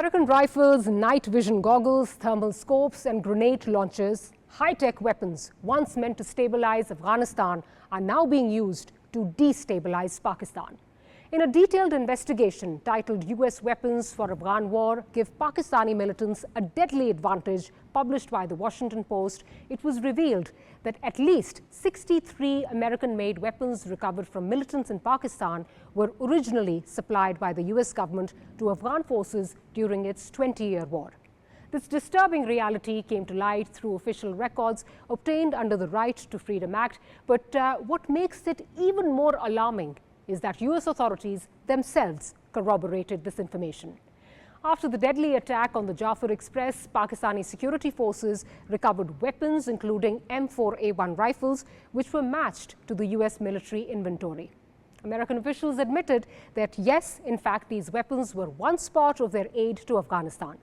American rifles, night vision goggles, thermal scopes and grenade launchers, high-tech weapons once meant to stabilize Afghanistan are now being used to destabilize Pakistan. In a detailed investigation titled US Weapons for Afghan War Give Pakistani Militants a Deadly Advantage, published by the Washington Post, it was revealed that at least 63 American-made weapons recovered from militants in Pakistan were originally supplied by the US government to Afghan forces during its 20-year war. This disturbing reality came to light through official records obtained under the Right to Freedom Act, but what makes it even more alarming is that US authorities themselves corroborated this information. After the deadly attack on the Jauhar Express, Pakistani security forces recovered weapons including M4A1 rifles, which were matched to the US military inventory. American officials admitted that yes, in fact, these weapons were once part of their aid to Afghanistan.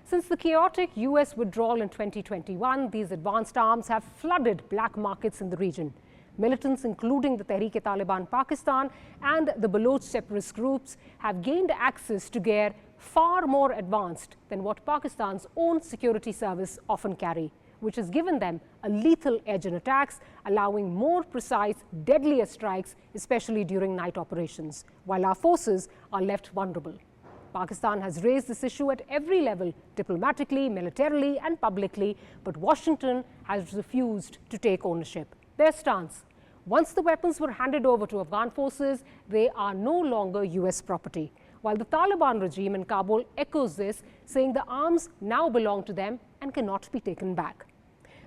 Since the chaotic US withdrawal in 2021, these advanced arms have flooded black markets in the region. Militants, including the Tehrik-e-Taliban Pakistan and the Baloch separatist groups, have gained access to gear far more advanced than what Pakistan's own security service often carry, which has given them a lethal edge in attacks, allowing more precise, deadlier strikes, especially during night operations, while our forces are left vulnerable. Pakistan has raised this issue at every level, diplomatically, militarily, and publicly, but Washington has refused to take ownership. Their stance: once the weapons were handed over to Afghan forces, they are no longer US property. While the Taliban regime in Kabul echoes this, saying the arms now belong to them and cannot be taken back.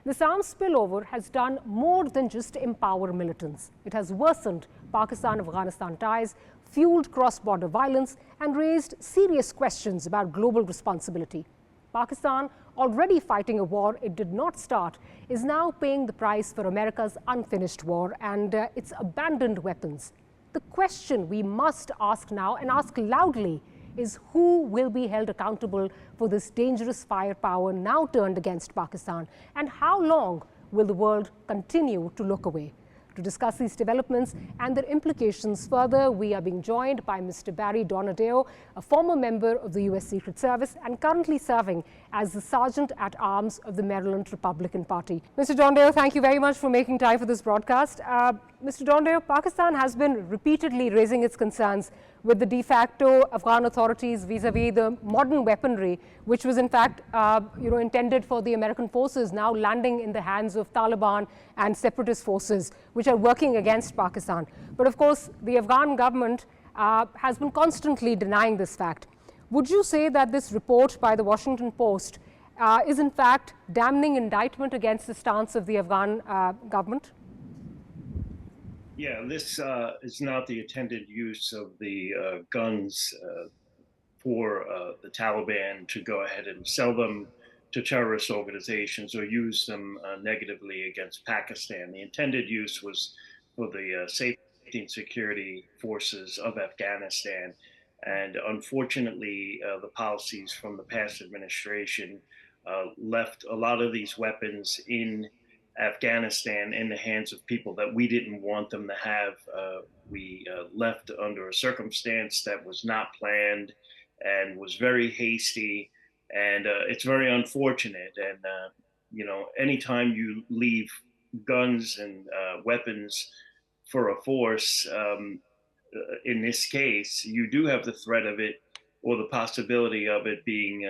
This arms spillover has done more than just empower militants. It has worsened Pakistan-Afghanistan ties, fueled cross-border violence, and raised serious questions about global responsibility. Pakistan, already fighting a war it did not start, is now paying the price for America's unfinished war and its abandoned weapons. The question we must ask now, and ask loudly, is who will be held accountable for this dangerous firepower now turned against Pakistan, and how long will the world continue to look away? To discuss these developments and their implications further, we are being joined by Mr. Barry Donadeo, a former member of the US Secret Service and currently serving as the Sergeant at Arms of the Maryland Republican Party. Mr. Donadeo, thank you very much for making time for this broadcast. Mr. Donadeo, Pakistan has been repeatedly raising its concerns with the de facto Afghan authorities vis-a-vis the modern weaponry, which was in fact intended for the American forces, now landing in the hands of Taliban and separatist forces, which are working against Pakistan. But of course, the Afghan government has been constantly denying this fact. Would you say that this report by the Washington Post is in fact damning indictment against the stance of the Afghan government? Yeah, this is not the intended use of the guns for the Taliban to go ahead and sell them to terrorist organizations or use them negatively against Pakistan. The intended use was for the safety and security forces of Afghanistan. And unfortunately, the policies from the past administration left a lot of these weapons in Afghanistan in the hands of people that we didn't want them to have. We left under a circumstance that was not planned and was very hasty, and it's very unfortunate. And anytime you leave guns and weapons for a force, in this case, you do have the threat of it or the possibility of it being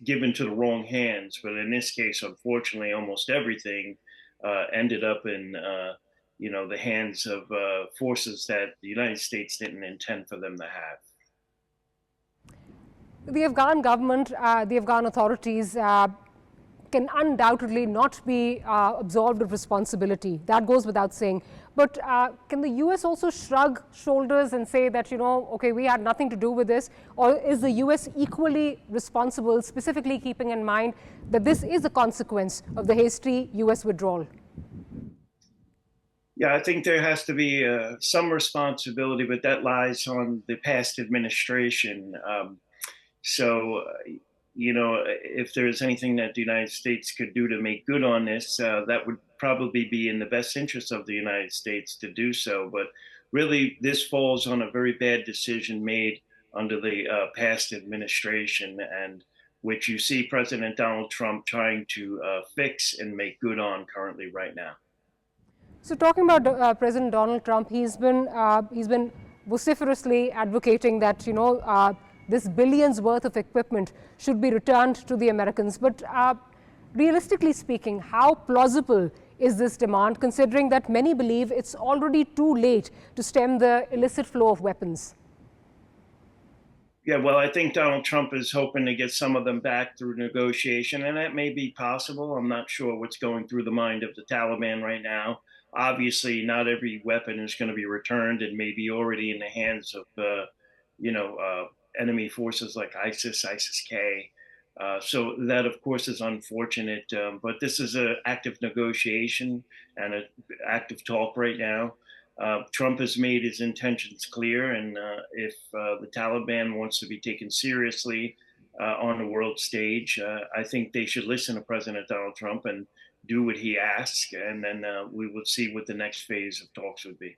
given to the wrong hands. But in this case, unfortunately, almost everything ended up in the hands of forces that the United States didn't intend for them to have. The Afghan government, the Afghan authorities can undoubtedly not be absolved of responsibility. That goes without saying. But can the US also shrug shoulders and say that, okay, we had nothing to do with this? Or is the US equally responsible, specifically keeping in mind that this is a consequence of the hasty US withdrawal? Yeah, I think there has to be some responsibility, but that lies on the past administration. If there's anything that the United States could do to make good on this, that would probably be in the best interest of the United States to do so. But really, this falls on a very bad decision made under the past administration, and which you see President Donald Trump trying to fix and make good on currently right now. So, talking about President Donald Trump, he's been vociferously advocating that this billions worth of equipment should be returned to the Americans. But realistically speaking, how plausible is this demand, considering that many believe it's already too late to stem the illicit flow of weapons? Yeah, well, I think Donald Trump is hoping to get some of them back through negotiation, and that may be possible. I'm not sure what's going through the mind of the Taliban right now. Obviously, not every weapon is going to be returned and maybe already in the hands of, enemy forces like ISIS-K. So that, of course, is unfortunate. But this is an active negotiation and an active talk right now. Trump has made his intentions clear, and if the Taliban wants to be taken seriously on the world stage, I think they should listen to President Donald Trump and do what he asks, and then we will see what the next phase of talks would be.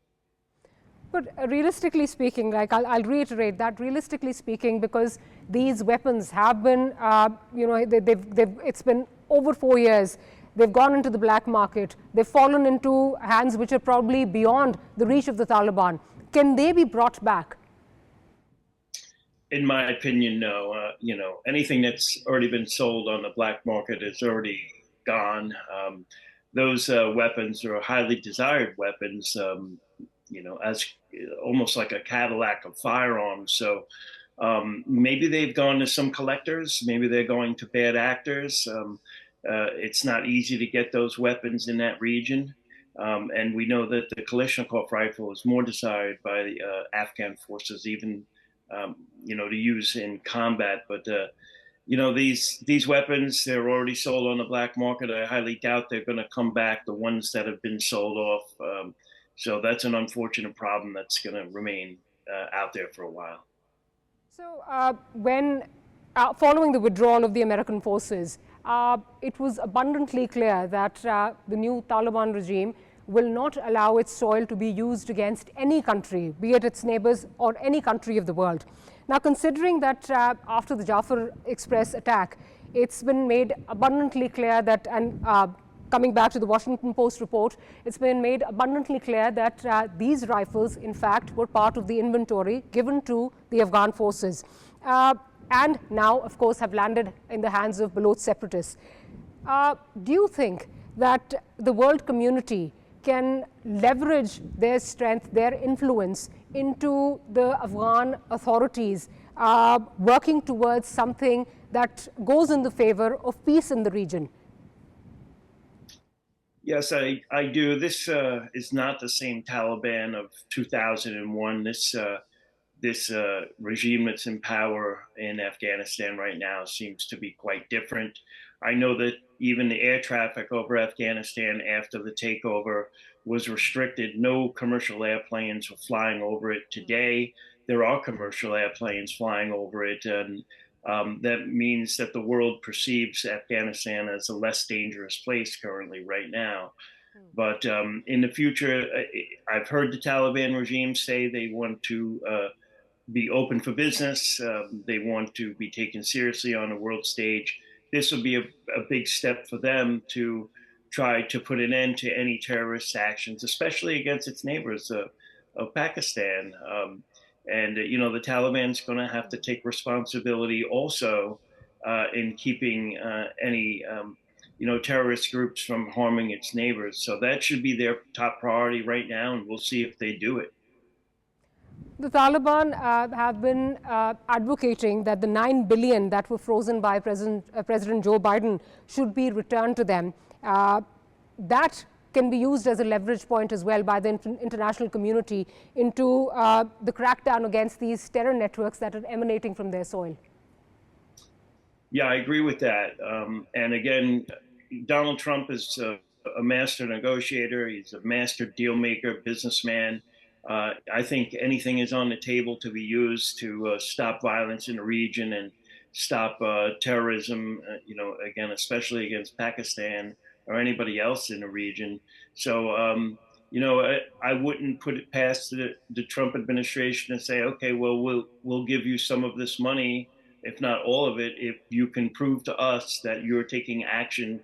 But realistically speaking, like I'll reiterate that, realistically speaking, because these weapons have been, it's been over 4 years. They've gone into the black market. They've fallen into hands which are probably beyond the reach of the Taliban. Can they be brought back? In my opinion, no. Anything that's already been sold on the black market is already gone. Those weapons are highly desired weapons, as almost like a Cadillac of firearms. So maybe they've gone to some collectors. Maybe they're going to bad actors. It's not easy to get those weapons in that region. And we know that the Kalashnikov rifle is more desired by the Afghan forces, even, to use in combat. But, these weapons, they're already sold on the black market. I highly doubt they're going to come back, the ones that have been sold off. So that's an unfortunate problem that's going to remain out there for a while. So when following the withdrawal of the American forces, it was abundantly clear that the new Taliban regime will not allow its soil to be used against any country, be it its neighbors or any country of the world. Now, considering that after the Jauhar Express attack, it's been made abundantly clear that, and coming back to the Washington Post report, it's been made abundantly clear that these rifles, in fact, were part of the inventory given to the Afghan forces. And now, of course, have landed in the hands of Baloch separatists. Do you think that the world community can leverage their strength, their influence into the Afghan authorities working towards something that goes in the favor of peace in the region? Yes, I do. This is not the same Taliban of 2001. This regime that's in power in Afghanistan right now seems to be quite different. I know that even the air traffic over Afghanistan after the takeover was restricted. No commercial airplanes were flying over it. Today, there are commercial airplanes flying over it, and that means that the world perceives Afghanistan as a less dangerous place currently right now. But in the future, I've heard the Taliban regime say they want to be open for business. They want to be taken seriously on the world stage. This will be a big step for them to try to put an end to any terrorist actions, especially against its neighbors of Pakistan. And the Taliban's going to have to take responsibility also in keeping any terrorist groups from harming its neighbors. So that should be their top priority right now, and we'll see if they do it. The Taliban have been advocating that the $9 billion that were frozen by President Joe Biden should be returned to them. That can be used as a leverage point as well by the international community into the crackdown against these terror networks that are emanating from their soil. Yeah, I agree with that. And again, Donald Trump is a master negotiator. He's a master deal maker, businessman. I think anything is on the table to be used to stop violence in the region and stop terrorism, again, especially against Pakistan or anybody else in the region. So, I wouldn't put it past the Trump administration to say, okay, well, we'll give you some of this money, if not all of it, if you can prove to us that you're taking action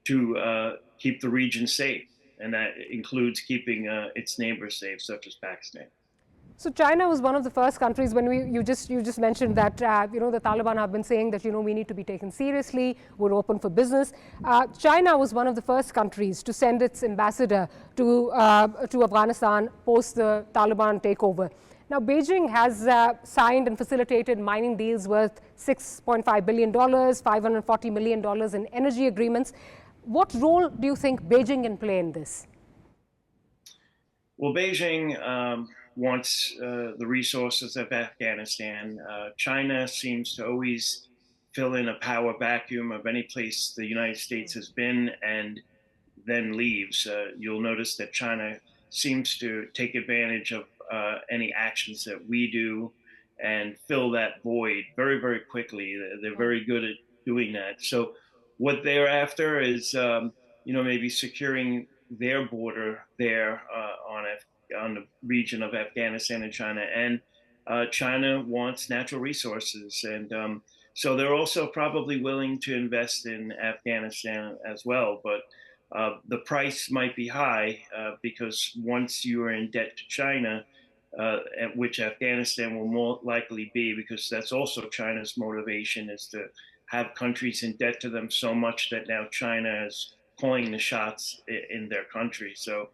to keep the region safe, and that includes keeping its neighbors safe, such as Pakistan. So China was one of the first countries when you just mentioned that the Taliban have been saying that we need to be taken seriously. We're open for business. China was one of the first countries to send its ambassador to Afghanistan post the Taliban takeover. Now Beijing has signed and facilitated mining deals worth $6.5 billion, $540 million in energy agreements. What role do you think Beijing can play in this? Well, Beijing wants the resources of Afghanistan. China seems to always fill in a power vacuum of any place the United States has been and then leaves. You'll notice that China seems to take advantage of any actions that we do and fill that void very, very quickly. They're very good at doing that. So what they're after is, maybe securing their border there on the region of Afghanistan and China. And China wants natural resources. And so they're also probably willing to invest in Afghanistan as well. But the price might be high because once you are in debt to China, which Afghanistan will more likely be, because that's also China's motivation, is to have countries in debt to them so much that now China is calling the shots in their country. So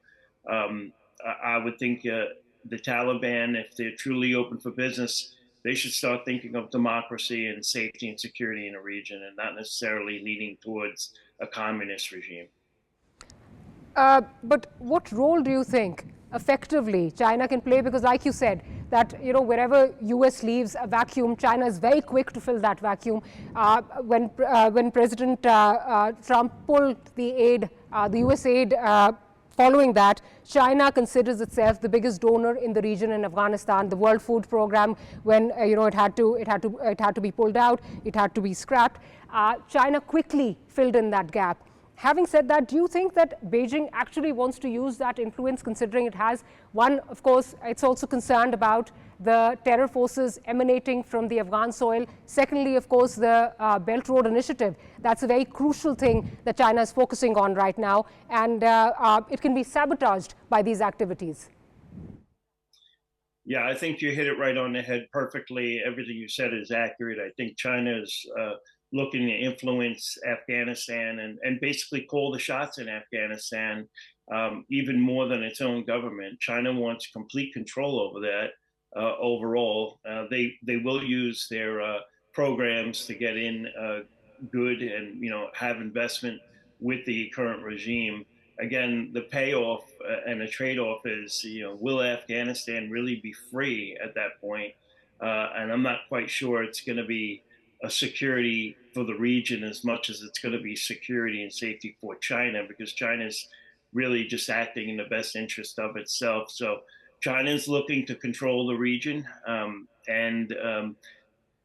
I would think the Taliban, if they're truly open for business, they should start thinking of democracy and safety and security in a region, and not necessarily leaning towards a communist regime. But what role do you think effectively China can play? Because like you said, that wherever US leaves a vacuum, China is very quick to fill that vacuum. When President Trump pulled the aid, the US aid, following that, China considers itself the biggest donor in the region in Afghanistan. The World Food Program, when it had to be pulled out, it had to be scrapped. China quickly filled in that gap. Having said that, do you think that Beijing actually wants to use that influence, considering it has one, of course, it's also concerned about the terror forces emanating from the Afghan soil. Secondly, of course, the Belt Road Initiative. That's a very crucial thing that China is focusing on right now, and it can be sabotaged by these activities. Yeah, I think you hit it right on the head perfectly. Everything you said is accurate. I think China is looking to influence Afghanistan and basically call the shots in Afghanistan, even more than its own government. China wants complete control over that overall. They will use their programs to get in good and have investment with the current regime. Again, the payoff and the trade-off is, will Afghanistan really be free at that point? And I'm not quite sure it's going to be a security for the region as much as it's going to be security and safety for China, because China's really just acting in the best interest of itself. So China's looking to control the region. Again,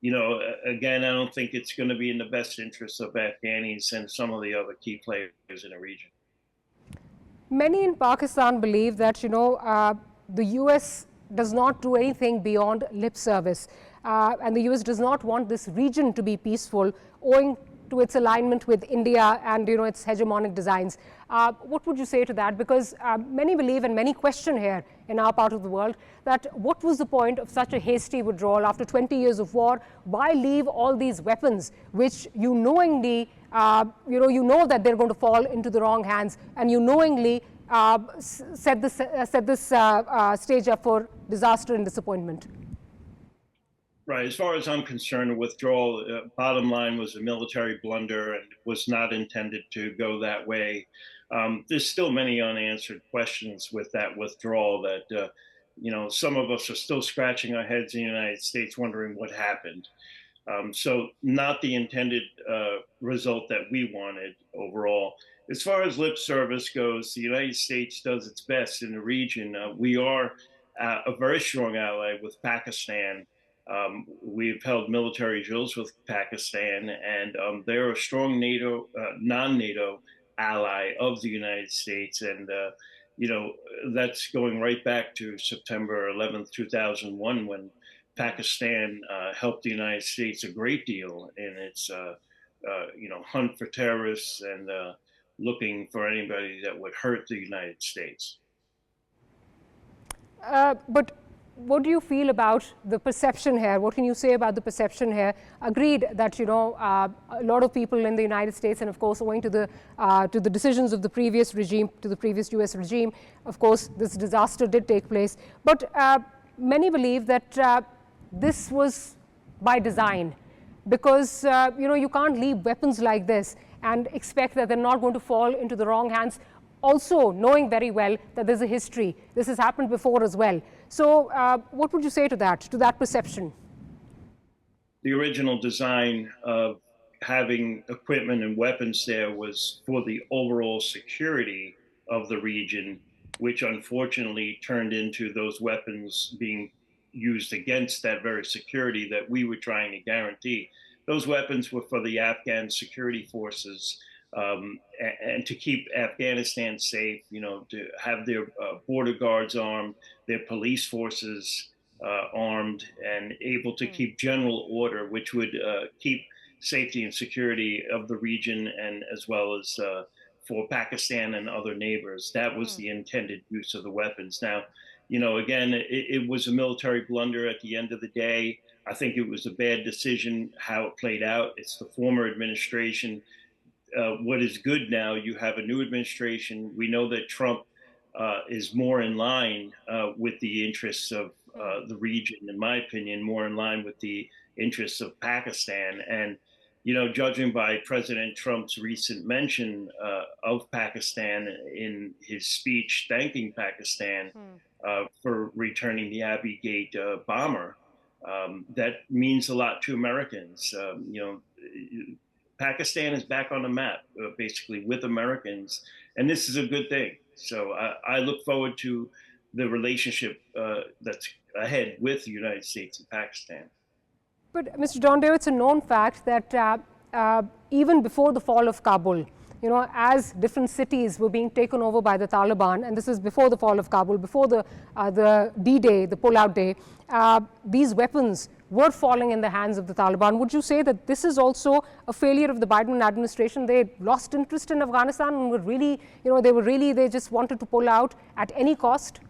I don't think it's going to be in the best interest of Afghanis and some of the other key players in the region. Many in Pakistan believe that, the US does not do anything beyond lip service. And the US does not want this region to be peaceful, owing to its alignment with India and its hegemonic designs. What would you say to that? Because many believe and many question here in our part of the world that what was the point of such a hasty withdrawal after 20 years of war? Why leave all these weapons which you knowingly, you know that they're going to fall into the wrong hands, and you knowingly set this stage up for disaster and disappointment? Right. As far as I'm concerned, the withdrawal, bottom line, was a military blunder and was not intended to go that way. There's still many unanswered questions with that withdrawal that, some of us are still scratching our heads in the United States wondering what happened. So not the intended result that we wanted overall. As far as lip service goes, the United States does its best in the region. We are a very strong ally with Pakistan. We've held military drills with Pakistan, and they're a strong NATO, non-NATO ally of the United States. And you know, that's going right back to September 11th, 2001, when Pakistan helped the United States a great deal in its, you know, hunt for terrorists and looking for anybody that would hurt the United States. But what do you feel about the perception here? What can you say about the perception here? Agreed that, you know, a lot of people in the United States, and of course owing to the decisions of the previous regime, to the previous US regime, of course this disaster did take place. But many believe that this was by design, because you know, you can't leave weapons like this and expect that they're not going to fall into the wrong hands, also knowing very well that there's a history. This has happened before as well. So what would you say to that perception? The original design of having equipment and weapons there was for the overall security of the region, which unfortunately turned into those weapons being used against that very security that we were trying to guarantee. Those weapons were for the Afghan security forces, and to keep Afghanistan safe, you know, to have their border guards armed, their police forces armed, and able to keep general order, which would keep safety and security of the region, and as well as for Pakistan and other neighbors. That was the intended use of the weapons. Now, you know, again, it was a military blunder at the end of the day. I think it was a bad decision how it played out. It's the former administration. What is good now, you have a new administration. We know that Trump is more in line with the interests of the region, in my opinion, more in line with the interests of Pakistan. And, you know, judging by President Trump's recent mention of Pakistan in his speech thanking Pakistan for returning the Abbey Gate bomber, that means a lot to Americans. You know, Pakistan is back on the map, basically, with Americans, and this is a good thing. So I look forward to the relationship that's ahead with the United States and Pakistan. But Mr. Dondeo, it's a known fact that even before the fall of Kabul, you know, as different cities were being taken over by the Taliban, and this is before the fall of Kabul, before the D-Day, the pull-out day, these weapons were falling in the hands of the Taliban. Would you say that this is also a failure of the Biden administration? They lost interest in Afghanistan and were really, you know, they just wanted to pull out at any cost?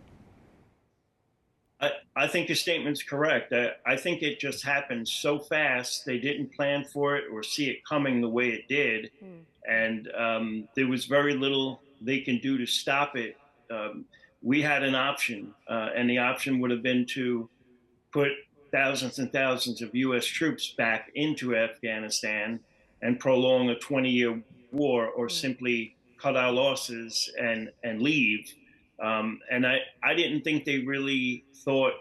I think your statement's correct. I think it just happened so fast. They didn't plan for it or see it coming the way it did. And there was very little they can do to stop it. We had an option, and the option would have been to put thousands and thousands of US troops back into Afghanistan and prolong a 20-year war, or simply cut our losses and leave. And I didn't think they really thought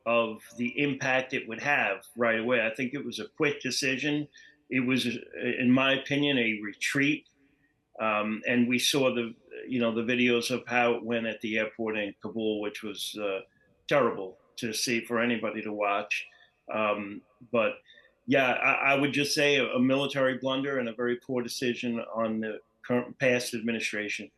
of the impact it would have right away. I think it was a quick decision. It was, in my opinion, a retreat. And we saw the videos of how it went at the airport in Kabul, which was terrible to see for anybody to watch. But yeah, I would just say a military blunder and a very poor decision on the current past administration.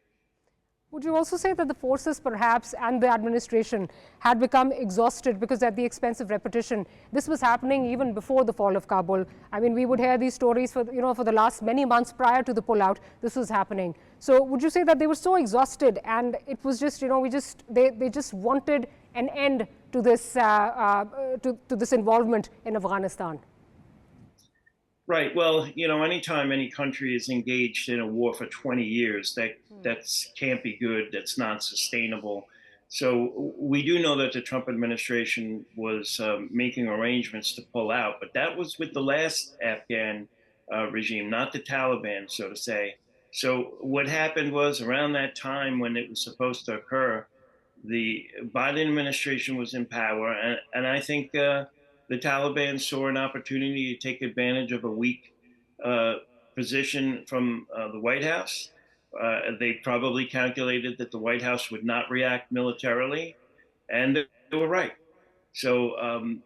Would you also say that the forces perhaps and the administration had become exhausted because at the expense of repetition? This was happening even before the fall of Kabul. I mean, we would hear these stories for the last many months prior to the pullout. This was happening. So would you say that they were so exhausted and it was just, they just wanted an end to this, to this involvement in Afghanistan? Right. Well, anytime any country is engaged in a war for 20 years, that can't be good. That's not sustainable. So we do know that the Trump administration was making arrangements to pull out, but that was with the last Afghan regime, not the Taliban, so to say. So what happened was, around that time when it was supposed to occur, the Biden administration was in power, and I think the Taliban saw an opportunity to take advantage of a weak position from the White House. They probably calculated that the White House would not react militarily, and they were right. So,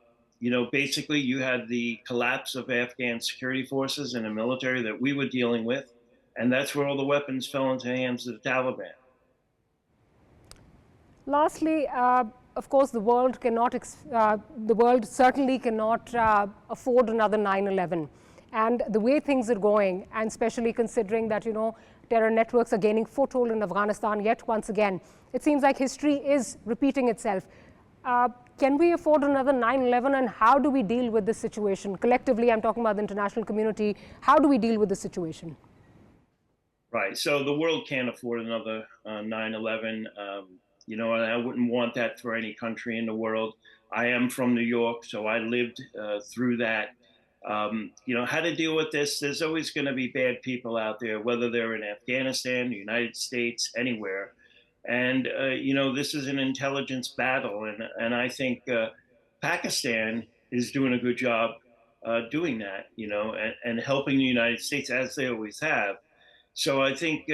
basically you had the collapse of Afghan security forces and a military that we were dealing with, and that's where all the weapons fell into the hands of the Taliban. Lastly, of course, the world certainly cannot afford another 9/11. And the way things are going, and especially considering that, terror networks are gaining foothold in Afghanistan yet once again, it seems like history is repeating itself. Can we afford another 9/11, and how do we deal with this situation? Collectively, I'm talking about the international community. How do we deal with this situation? Right. So the world can't afford another 9/11. And I wouldn't want that for any country in the world. I am from New York, so I lived through that. How to deal with this? There's always going to be bad people out there, whether they're in Afghanistan, the United States, anywhere. And this is an intelligence battle, and I think Pakistan is doing a good job doing that, and helping the United States as they always have. So I think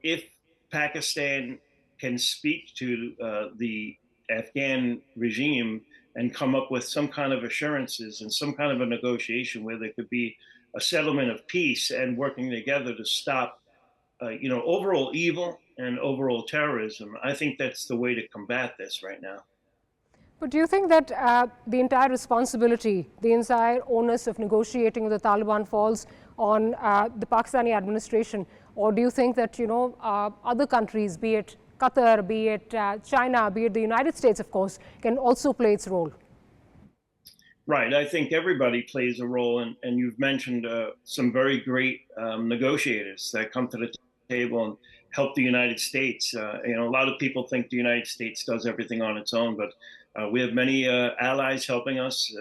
if Pakistan can speak to the Afghan regime and come up with some kind of assurances and some kind of a negotiation where there could be a settlement of peace and working together to stop, overall evil and overall terrorism, I think that's the way to combat this right now. But do you think that the entire responsibility, the entire onus of negotiating with the Taliban falls on the Pakistani administration? Or do you think that, other countries, be it Qatar, be it China, be it the United States, of course, can also play its role? Right. I think everybody plays a role. And you've mentioned some very great negotiators that come to the table and help the United States. A lot of people think the United States does everything on its own, but we have many allies helping us,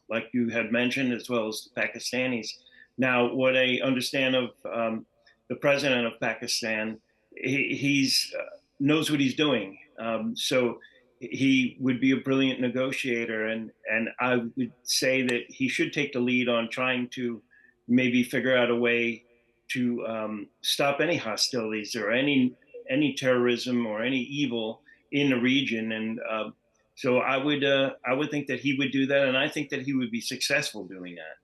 like you had mentioned, as well as the Pakistanis. Now, what I understand of the president of Pakistan, he knows what he's doing. So he would be a brilliant negotiator. And I would say that he should take the lead on trying to maybe figure out a way to stop any hostilities or any terrorism or any evil in the region. And so I would think that he would do that, and I think that he would be successful doing that.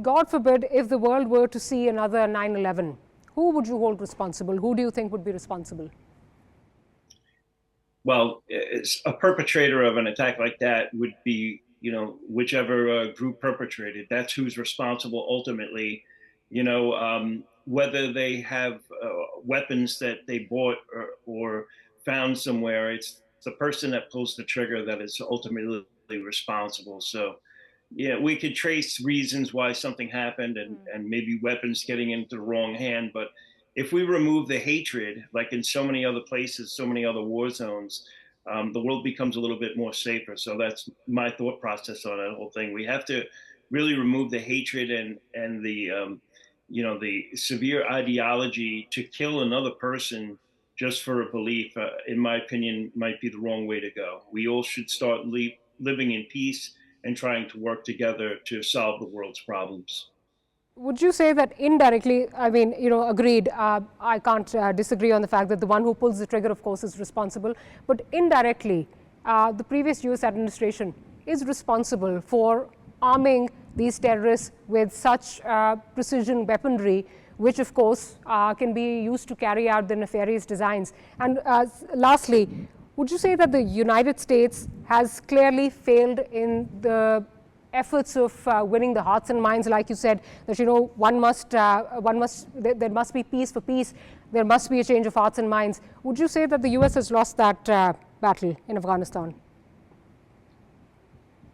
God forbid, if the world were to see another 9/11, who would you hold responsible? Who do you think would be responsible? Well, a perpetrator of an attack like that would be, whichever group perpetrated. That's who's responsible ultimately. Whether they have weapons that they bought or found somewhere, it's the person that pulls the trigger that is ultimately responsible. So, yeah, we could trace reasons why something happened and maybe weapons getting into the wrong hand. But if we remove the hatred, like in so many other places, so many other war zones, the world becomes a little bit more safer. So that's my thought process on that whole thing. We have to really remove the hatred and the severe ideology to kill another person just for a belief, in my opinion, might be the wrong way to go. We all should start living in peace and trying to work together to solve the world's problems. Would you say that indirectly, agreed, I can't disagree on the fact that the one who pulls the trigger, of course, is responsible, but indirectly, the previous US administration is responsible for arming these terrorists with such precision weaponry, which of course can be used to carry out the nefarious designs. And lastly, would you say that the United States has clearly failed in the efforts of winning the hearts and minds, like you said, that there must be peace for peace, there must be a change of hearts and minds? Would you say that the US has lost that battle in Afghanistan?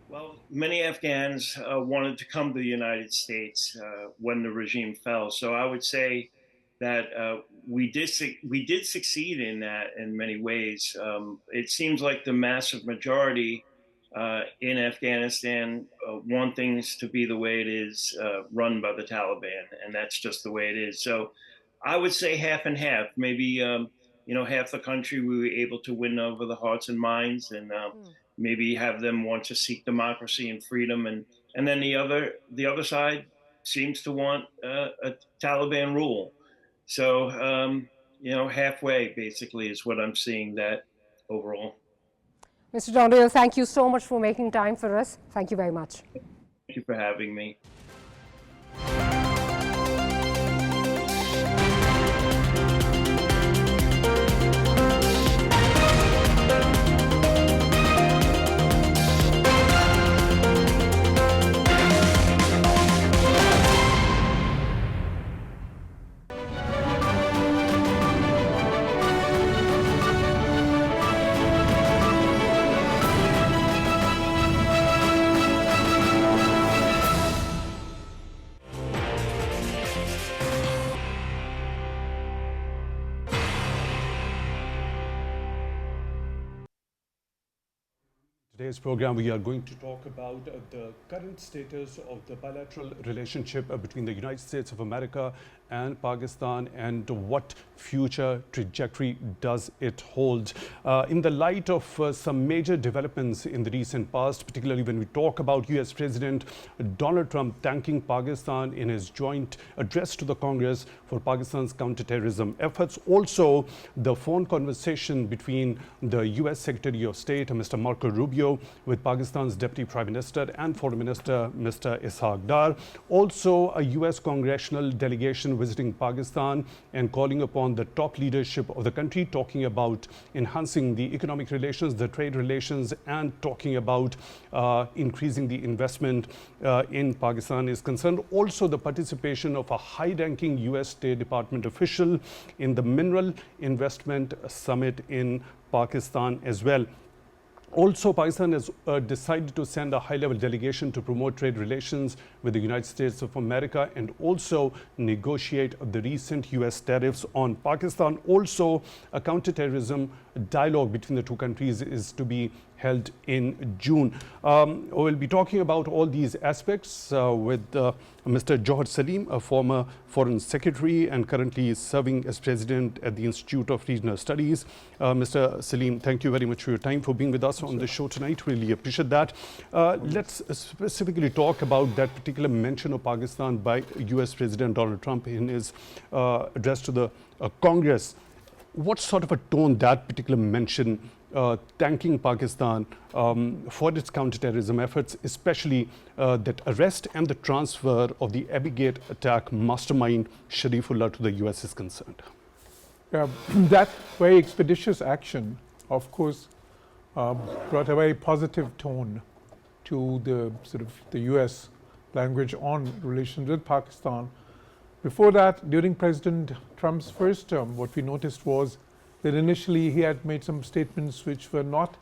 Well, many Afghans wanted to come to the United States when the regime fell. So I would say that we did succeed in that in many ways. It seems like the massive majority in Afghanistan want things to be the way it is run by the Taliban, and that's just the way it is. So I would say half and half. Maybe half the country we were able to win over the hearts and minds, and maybe have them want to seek democracy and freedom, and then the other side seems to want a Taliban rule. So halfway basically is what I'm seeing that overall. Mr. Dondale, thank you so much for making time for us. Thank you very much. Thank you for having me. today's program, we are going to talk about the current status of the bilateral relationship between the United States of America and Pakistan, and what future trajectory does it hold. In the light of some major developments in the recent past, particularly when we talk about US President Donald Trump thanking Pakistan in his joint address to the Congress for Pakistan's counterterrorism efforts. Also, the phone conversation between the US Secretary of State, Mr. Marco Rubio, with Pakistan's Deputy Prime Minister and Foreign Minister, Mr. Ishaq Dar. Also, a US congressional delegation visiting Pakistan and calling upon the top leadership of the country, talking about enhancing the economic relations, the trade relations, and talking about increasing the investment in Pakistan is concerned. Also, the participation of a high-ranking US State Department official in the Mineral Investment Summit in Pakistan as well. Also, Pakistan has decided to send a high-level delegation to promote trade relations with the United States of America and also negotiate the recent US tariffs on Pakistan. Also, a counterterrorism dialogue between the two countries is to be held in June. We'll be talking about all these aspects with Mr. Jawad Saleem, a former Foreign Secretary and currently serving as President at the Institute of Regional Studies. Mr. Saleem, thank you very much for your time, for being with us on the show tonight. Really appreciate that. Let's specifically talk about that particular mention of Pakistan by US President Donald Trump in his address to the Congress. What sort of a tone that particular mention thanking Pakistan for its counterterrorism efforts, especially that arrest and the transfer of the Abbey attack mastermind Sharifullah to the US is concerned? That very expeditious action, of course, brought a very positive tone to the sort of the US language on relations with Pakistan. Before that, during President Trump's first term, what we noticed was that initially he had made some statements which were not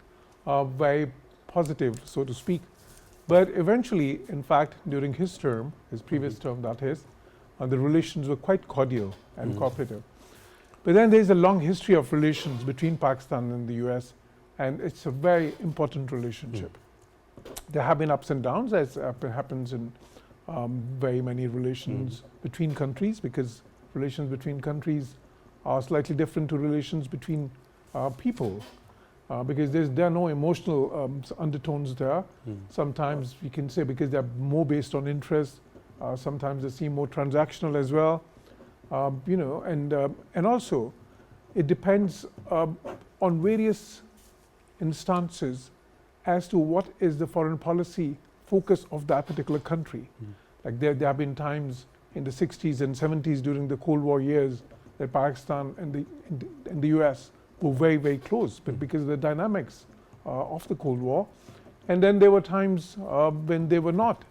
very positive, so to speak. But eventually, in fact, during his term, his previous term that is, the relations were quite cordial and cooperative. But then there's a long history of relations between Pakistan and the US, and it's a very important relationship. There have been ups and downs, as happens in very many relations between countries, because relations between countries are slightly different to relations between people, because there are no emotional undertones there. Sometimes we can say because they're more based on interest, sometimes they seem more transactional as well, you know, and also it depends on various instances as to what is the foreign policy focus of that particular country. Like there have been times in the 60s and 70s during the Cold War years that Pakistan and the US were very, very close, but because of the dynamics of the Cold War. And then there were times when they were not.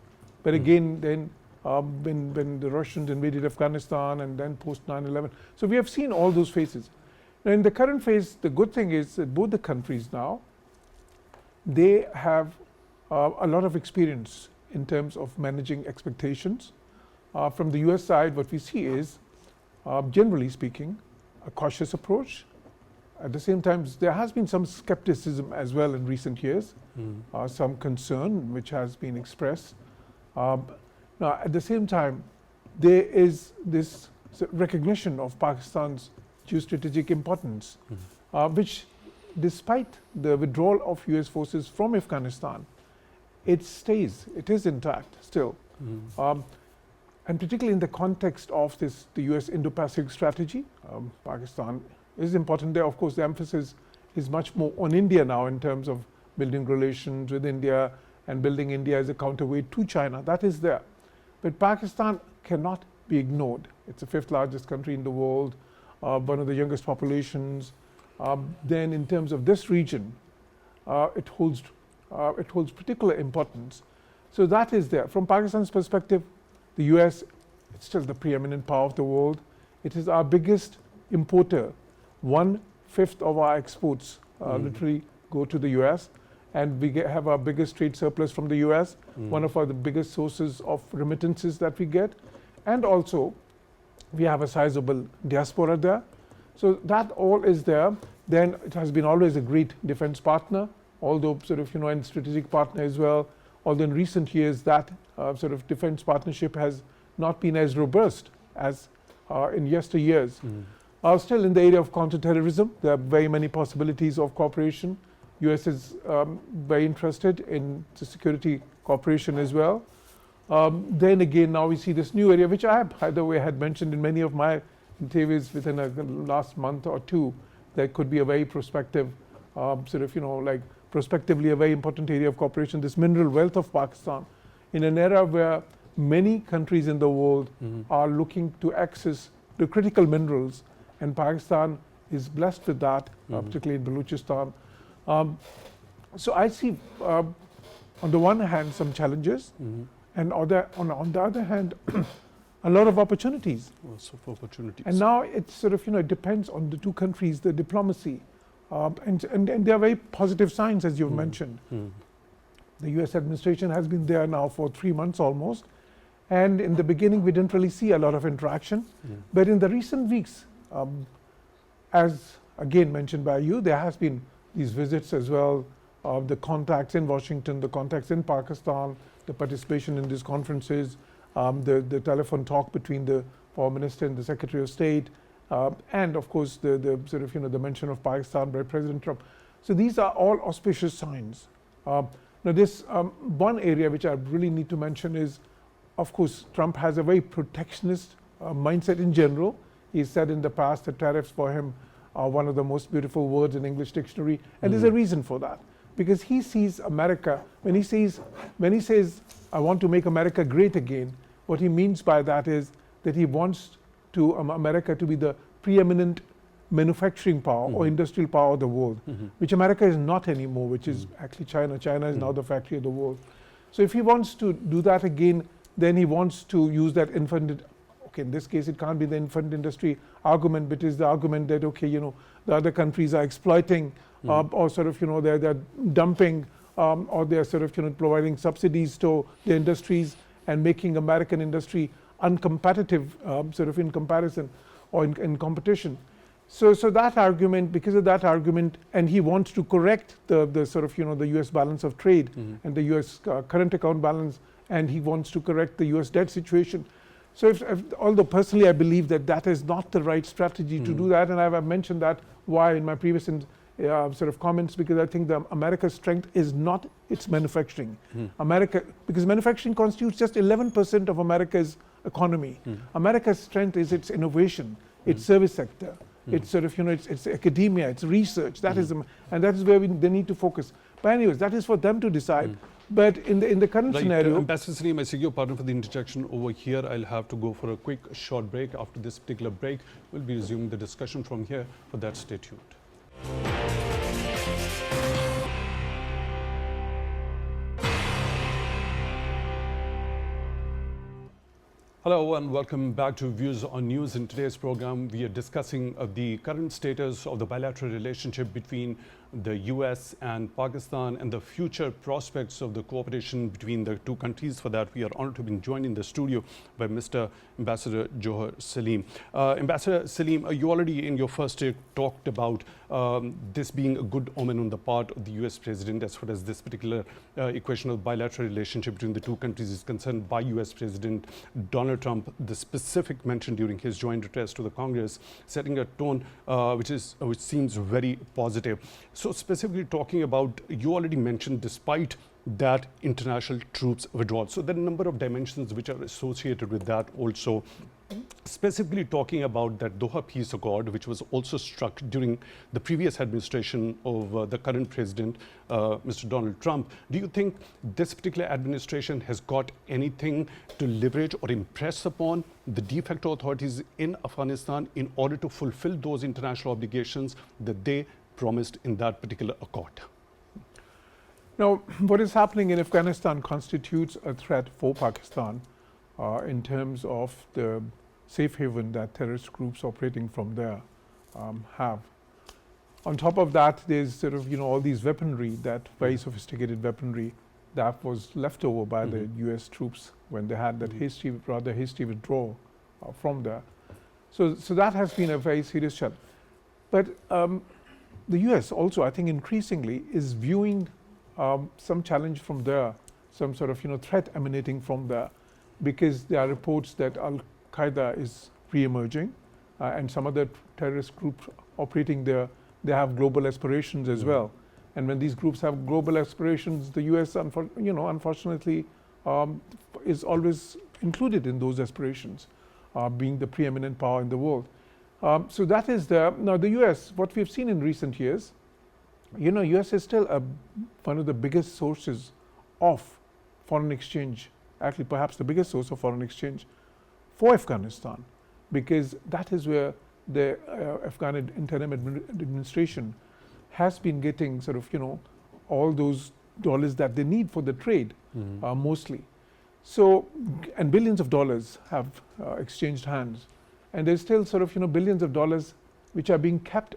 But again, then when the Russians invaded Afghanistan and then post 9/11. So we have seen all those phases. Now in the current phase, the good thing is that both the countries now, they have a lot of experience in terms of managing expectations. From the US side, what we see is, generally speaking, a cautious approach. At the same time, there has been some skepticism as well in recent years, some concern which has been expressed. Now, at the same time, there is this recognition of Pakistan's geostrategic importance, which, despite the withdrawal of US forces from Afghanistan, it is intact still. And particularly in the context of the US Indo-Pacific strategy, Pakistan is important there. Of course, the emphasis is much more on India now in terms of building relations with India and building India as a counterweight to China. That is there. But Pakistan cannot be ignored. It's the 5th largest country in the world, one of the youngest populations. Then in terms of this region, it holds particular importance. So that is there. From Pakistan's perspective, the US, it's still the preeminent power of the world. It is our biggest importer. 1/5 of our exports literally go to the US, and we have our biggest trade surplus from the US, one of the biggest sources of remittances that we get. And also, we have a sizable diaspora there. So that all is there. Then it has been always a great defense partner although sort of, and strategic partner as well, although in recent years that sort of defense partnership has not been as robust as in yesteryears. Still in the area of counterterrorism, there are very many possibilities of cooperation. US is very interested in the security cooperation as well. Then again, now we see this new area, which I have, by the way, had mentioned in many of my interviews within the last month or two. That could be a very prospective, sort of, like prospectively a very important area of cooperation, this mineral wealth of Pakistan, in an era where many countries in the world are looking to access the critical minerals, and Pakistan is blessed with that, particularly in Balochistan. So I see, on the one hand, some challenges, and on the other hand, a lot of opportunities. Also for opportunities. And now it's sort of, it depends on the two countries, the diplomacy. And there are very positive signs, as you've mentioned. The US administration has been there now for 3 months almost. And in the beginning, we didn't really see a lot of interaction. But in the recent weeks, as again mentioned by you, there has been these visits as well, the contacts in Washington, the contacts in Pakistan, the participation in these conferences, the telephone talk between the Foreign Minister and the Secretary of State, and of course the sort of, the mention of Pakistan by President Trump. So these are all auspicious signs. Now this one area which I really need to mention is, of course, Trump has a very protectionist mindset in general. He said in the past that tariffs for him are one of the most beautiful words in English dictionary, and there's a reason for that. Because he sees America, when he says, I want to make America great again, what he means by that is that he wants to America to be the preeminent manufacturing power or industrial power of the world, which America is not anymore, which is actually China. China is now the factory of the world. So if he wants to do that again, then he wants to use that infant, okay, in this case it can't be the infant industry argument, but it is the argument that, okay, the other countries are exploiting or sort of, they're dumping or they're sort of, providing subsidies to the industries and making American industry uncompetitive, sort of in comparison or in competition. So that argument, because of that argument, and he wants to correct the sort of, the US balance of trade and the US current account balance, and he wants to correct the US debt situation. So although personally I believe that is not the right strategy to do that, and I've mentioned that why in my previous sort of comments, because I think America's strength is not its manufacturing. Because manufacturing constitutes just 11% of America's economy. America's strength is its innovation, its service sector, it's sort of, it's academia, it's research. That is, and that is where they need to focus. But anyways, that is for them to decide. But in the current scenario, Ambassador Saleem, I beg your pardon for the interjection over here. I'll have to go for a quick short break. After this particular break, we'll be resuming the discussion from here. For that, stay tuned. Hello and welcome back to Views on News. In today's program, we are discussing the current status of the bilateral relationship between the US and Pakistan and the future prospects of the cooperation between the two countries. For that, we are honored to be joined in the studio by Mr. Ambassador Jauhar Saleem. Ambassador Saleem, you already in your first take talked about this being a good omen on the part of the US President as far as this particular equation of bilateral relationship between the two countries is concerned by US President Donald Trump, the specific mention during his joint address to the Congress, setting a tone which seems very positive. So specifically talking about, you already mentioned despite that international troops withdrawal. So there are a number of dimensions which are associated with that also. Specifically talking about that Doha Peace Accord, which was also struck during the previous administration of the current president, Mr. Donald Trump. Do you think this particular administration has got anything to leverage or impress upon the de facto authorities in Afghanistan in order to fulfill those international obligations that they promised in that particular accord? Now, what is happening in Afghanistan constitutes a threat for Pakistan in terms of the safe haven that terrorist groups operating from there have. On top of that, there's sort of, all these weaponry, that very sophisticated weaponry that was left over by the US troops when they had that rather hasty withdrawal from there. So that has been a very serious challenge. But the US also, I think increasingly, is viewing some challenge from there, some sort of threat emanating from there, because there are reports that Al-Qaeda is re-emerging, and some other terrorist groups operating there, they have global aspirations as well. And when these groups have global aspirations, the US, unfortunately, is always included in those aspirations, being the preeminent power in the world. So that is there. Now the US, what we've seen in recent years, US is still one of the biggest sources of foreign exchange, actually perhaps the biggest source of foreign exchange for Afghanistan, because that is where the Afghan interim administration has been getting sort of, all those dollars that they need for the trade, mostly. So, and billions of dollars have exchanged hands. And there's still sort of, billions of dollars which are being kept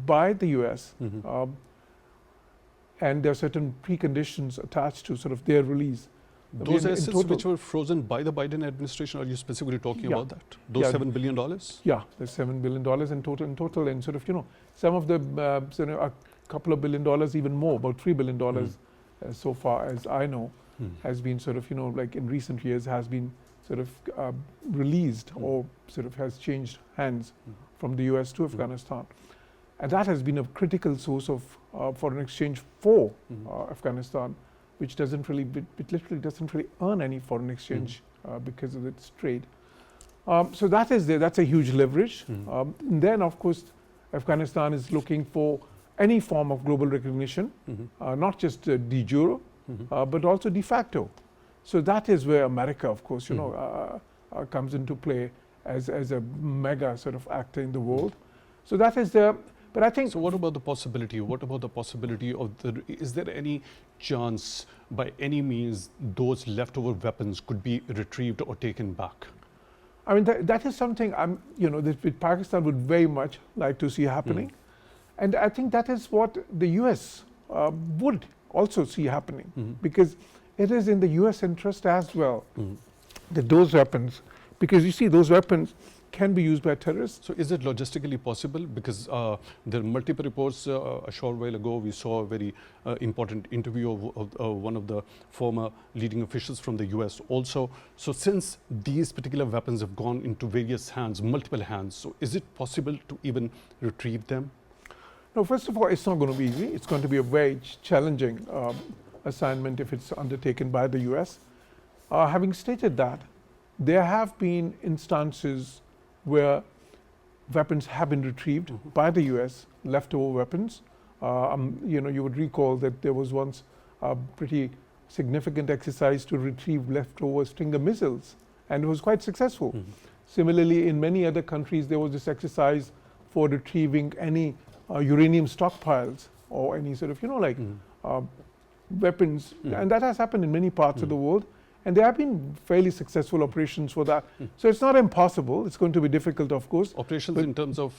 by the US. And there are certain preconditions attached to sort of their release. Those assets which were frozen by the Biden administration, are you specifically talking about that? Those $7 billion? Yeah, there's $7 billion in total, and sort of, some of the, a couple of $1 billion, even more, about $3 billion so far as I know, has been sort of, like in recent years has been sort of released or sort of has changed hands from the US to Afghanistan. And that has been a critical source of foreign exchange for Afghanistan, which doesn't really, it literally doesn't really earn any foreign exchange because of its trade. So that is there, that's a huge leverage. And then of course, Afghanistan is looking for any form of global recognition, not just de jure, but also de facto. So that is where America, of course, comes into play as a mega sort of actor in the world. So that is the, but I think. So what about the possibility? What about the possibility of is there any chance by any means those leftover weapons could be retrieved or taken back? I mean, that is something that Pakistan would very much like to see happening. And I think that is what the US would also see happening, because it is in the US interest as well that those weapons, because you see those weapons can be used by terrorists. So is it logistically possible? Because there are multiple reports. A short while ago, we saw a very important interview of one of the former leading officials from the US also. So since these particular weapons have gone into various hands, multiple hands, so is it possible to even retrieve them? No, first of all, it's not going to be easy. It's going to be a very challenging assignment if it's undertaken by the US. Having stated that, there have been instances where weapons have been retrieved by the US, leftover weapons. You would recall that there was once a pretty significant exercise to retrieve leftover Stinger missiles, and it was quite successful. Similarly, in many other countries, there was this exercise for retrieving any uranium stockpiles or any sort of, weapons, and that has happened in many parts of the world. And there have been fairly successful operations for that. So it's not impossible. It's going to be difficult, of course. Operations in terms of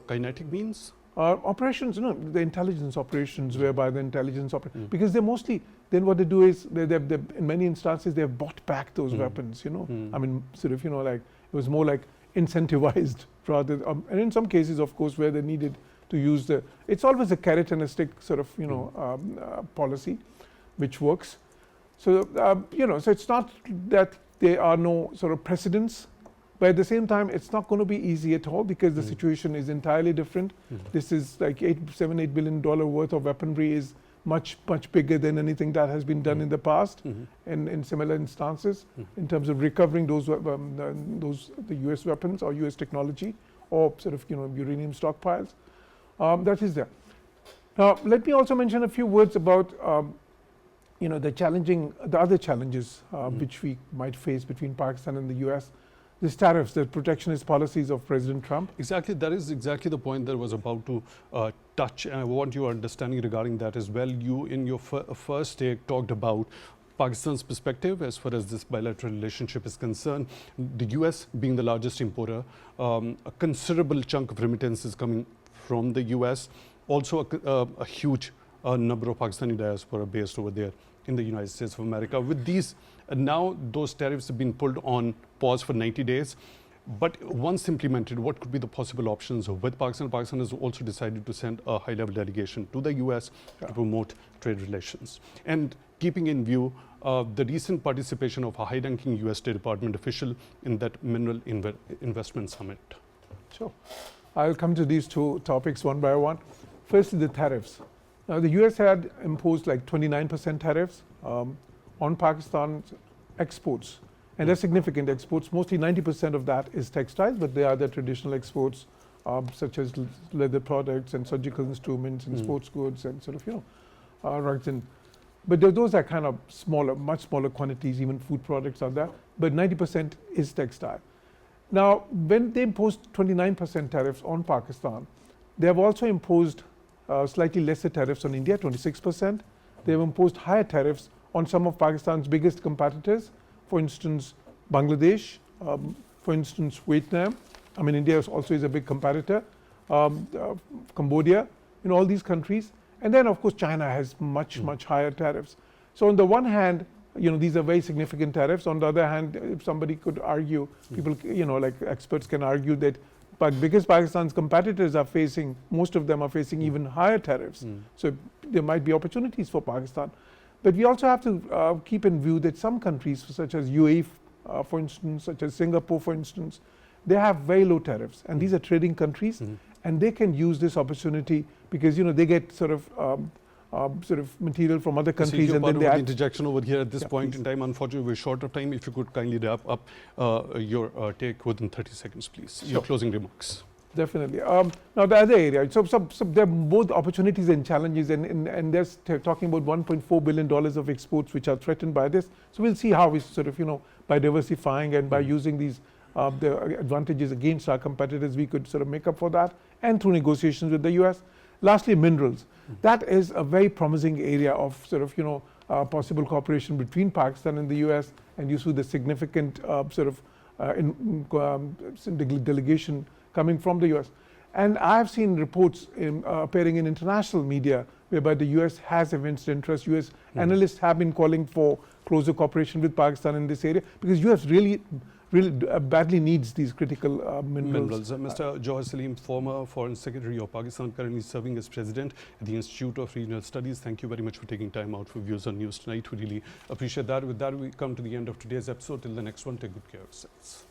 kinetic means? Operations, the intelligence operations, whereby the intelligence because they're mostly, then what they do is, in many instances, they have bought back those weapons, I mean, sort of, like, it was more like incentivized rather, and in some cases, of course, where they needed to use it's always a carrot and a stick sort of, policy, which works. So, so it's not that there are no sort of precedents, but at the same time, it's not going to be easy at all because the situation is entirely different. This is like $7-8 billion worth of weaponry is much bigger than anything that has been done in the past in similar instances in terms of recovering those the US weapons or US technology or sort of, uranium stockpiles. That is there. Now, let me also mention a few words about the other challenges which we might face between Pakistan and the US, these tariffs, the protectionist policies of President Trump. Exactly, that is exactly the point that I was about to touch, and I want your understanding regarding that as well. You, in your first take, talked about Pakistan's perspective as far as this bilateral relationship is concerned. The US being the largest importer, a considerable chunk of remittances coming from the US, also a huge number of Pakistani diaspora based over there in the United States of America. With these, now those tariffs have been pulled on pause for 90 days. But once implemented, what could be the possible options with Pakistan? Pakistan has also decided to send a high-level delegation to the US to promote trade relations. And keeping in view the recent participation of a high-ranking US State Department official in that mineral investment summit. Sure. I'll come to these two topics one by one. Firstly, the tariffs. Now, the US had imposed like 29% tariffs on Pakistan's exports. And they're significant exports. Mostly 90% of that is textiles, but there are other traditional exports such as leather products and surgical instruments and sports goods and sort of, rugs. But those are kind of smaller, much smaller quantities, even food products are there. But 90% is textile. Now, when they imposed 29% tariffs on Pakistan, they have also imposed slightly lesser tariffs on India, 26%. They have imposed higher tariffs on some of Pakistan's biggest competitors. For instance, Bangladesh, for instance, Vietnam. I mean, India also is a big competitor. Cambodia, all these countries. And then, of course, China has much higher tariffs. So on the one hand, these are very significant tariffs. On the other hand, if somebody could argue, people, like experts can argue that because Pakistan's competitors are facing, most of them are facing even higher tariffs. So there might be opportunities for Pakistan. But we also have to keep in view that some countries, such as UAE, for instance, such as Singapore, for instance, they have very low tariffs. And these are trading countries. And they can use this opportunity because, they get sort of material from other countries. So and then they add interjection over here at this point in time. Unfortunately, we're short of time. If you could kindly wrap up your take within 30 seconds, please. Your closing remarks. Definitely. Now, the other area, so there are both opportunities and challenges, and they're talking about $1.4 billion of exports which are threatened by this. So we'll see how we sort of, by diversifying and by using these the advantages against our competitors, we could sort of make up for that, and through negotiations with the US. Lastly, minerals. That is a very promising area of sort of, possible cooperation between Pakistan and the US, and you see the significant delegation coming from the US. And I have seen reports appearing in international media whereby the US has evinced interest. US analysts have been calling for closer cooperation with Pakistan in this area because US really badly needs these critical minerals. Mr. Jauhar Saleem, former Foreign Secretary of Pakistan, currently serving as President at the Institute of Regional Studies. Thank you very much for taking time out for Views on News tonight. We really appreciate that. With that, we come to the end of today's episode. Till the next one, take good care of yourselves.